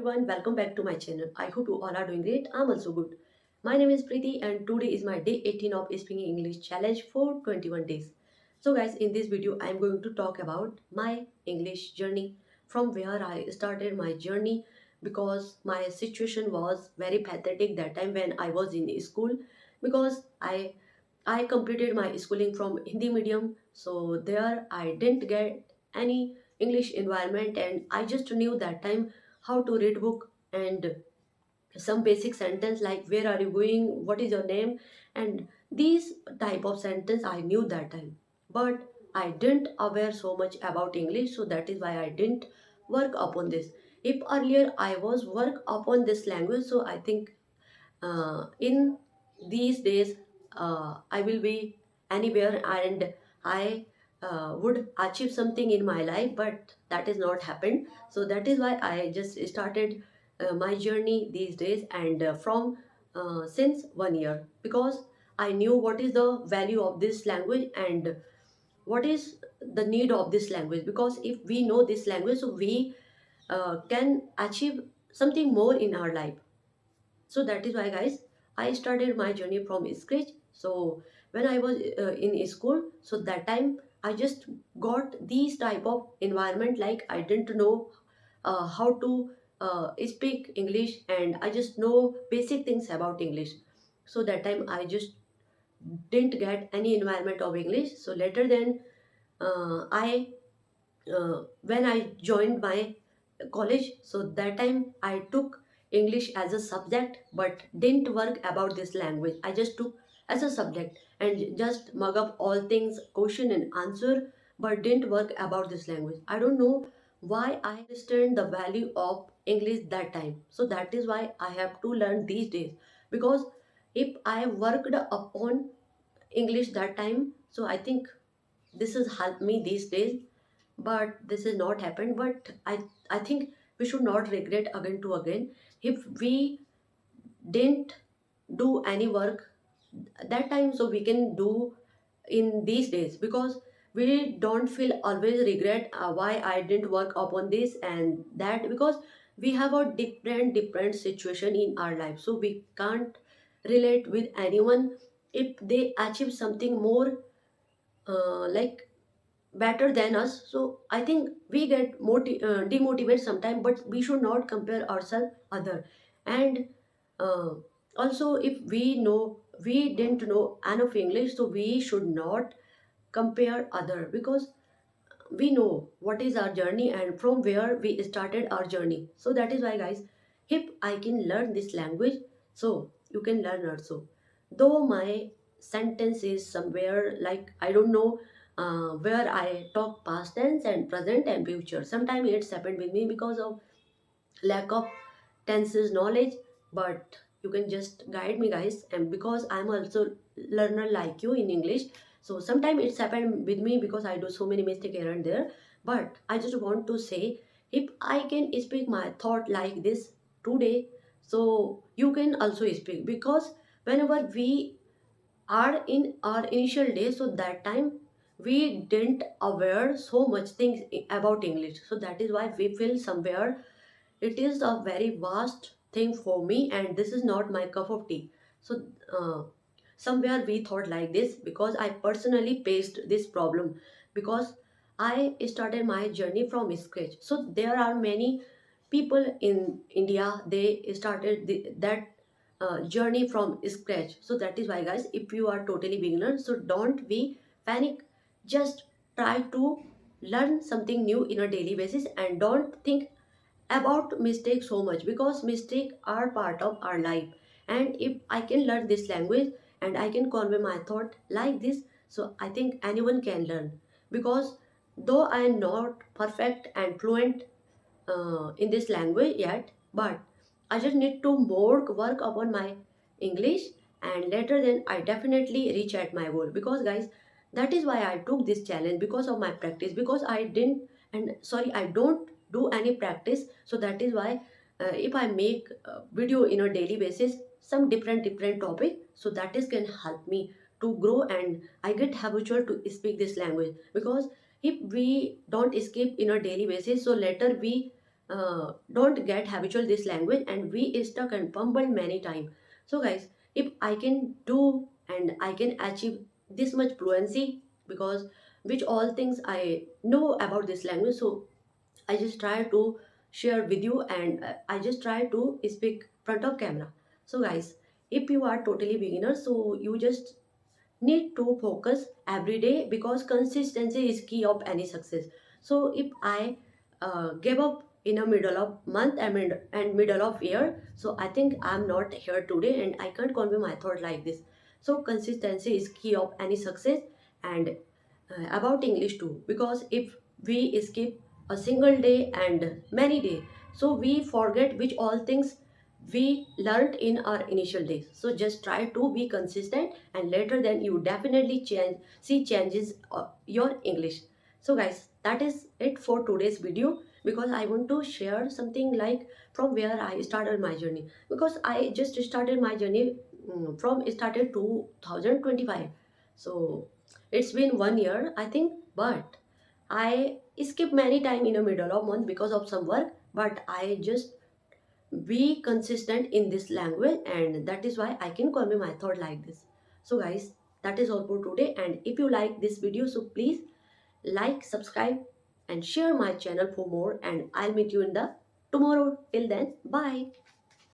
everyone, welcome back to my channel. I hope you all are doing great. I'm also good. My name is Preeti and today is my day 18 of Speaking English challenge for 21 days. So guys, in this video I am going to talk about my English journey, from where I started my journey, because my situation was very pathetic that time when I was in school, because I completed my schooling from Hindi medium, so there I didn't get any English environment, and I just knew that time how to read book and some basic sentence like where are you going, what is your name, and these type of sentence I knew that time. But I didn't aware so much about English, so that is why I didn't work upon this. If earlier I was work upon this language, so I think in these days I will be anywhere, and I would achieve something in my life, but that is not happened. So that is why I just started my journey these days, and from since 1 year, because I knew what is the value of this language and what is the need of this language. Because if we know this language, so we can achieve something more in our life. So that is why guys, I started my journey from scratch. So when I was in school, so that time I just got these type of environment, like I didn't know how to speak English, and I just know basic things about English. So that time I just didn't get any environment of English. So later then I when I joined my college, so that time I took English as a subject but didn't work about this language. I just took as a subject and just mug up all things, question and answer, but didn't work about this language. I don't know why I understand the value of English that time. So that is why I have to learn these days, because if I worked upon English that time, so I think this has helped me these days. But this has not happened. But I think we should not regret again to again if we didn't do any work that time, so we can do in these days, because we don't feel always regret why I didn't work upon this and that, because we have a different situation in our life, so we can't relate with anyone if they achieve something more like better than us. So I think we get demotivated sometimes, but we should not compare ourselves other. And uh, also, if we know we didn't know enough English, so we should not compare other, because we know what is our journey and from where we started our journey. So that is why guys, if I can learn this language, so you can learn also. Though my sentence is somewhere like I don't know where I talk past tense and present and future. Sometimes it's happened with me because of lack of tenses knowledge, but you can just guide me guys, and because I'm also learner like you in English, so sometimes it's happened with me because I do so many mistakes here and there. But I just want to say, if I can speak my thought like this today, so you can also speak, because whenever we are in our initial days, so that time we didn't aware so much things about English, so that is why we feel somewhere it is a very vast thing for me, and this is not my cup of tea. So somewhere we thought like this, because I personally faced this problem, because I started my journey from scratch. So there are many people in India, they started that journey from scratch. So that is why guys, if you are totally beginner, so don't be panic, just try to learn something new in a daily basis, and don't think about mistakes so much, because mistakes are part of our life. And if I can learn this language and I can convey my thought like this, so I think anyone can learn. Because though I am not perfect and fluent in this language yet, but I just need to more work upon my English, and later then I definitely reach at my goal. Because guys, that is why I took this challenge, because of my practice, because I didn't, and sorry, I don't do any practice. So that is why if I make a video in a daily basis, some different topic, so that is can help me to grow, and I get habitual to speak this language. Because if we don't escape in a daily basis, so later we don't get habitual this language and we stuck and fumbled many times. So guys, if I can do and I can achieve this much fluency, because which all things I know about this language, so I just try to share with you, and I just try to speak front of camera. So guys, if you are totally beginner, so you just need to focus every day, because consistency is key of any success. So if I gave up in a middle of month and middle of year, so I think I'm not here today and I can't convey my thought like this. So consistency is key of any success. And about English too, because if we skip a single day and many days, so we forget which all things we learned in our initial days. So just try to be consistent, and later then you definitely see changes your English. So guys, that is it for today's video, because I want to share something like from where I started my journey, because I just started my journey from started 2025. So it's been 1 year, I think, but I skip many time in the middle of month because of some work, but I just be consistent in this language, and that is why I can convey my thought like this. So guys, that is all for today, and if you like this video, so please like, subscribe and share my channel for more, and I'll meet you in the tomorrow. Till then, bye.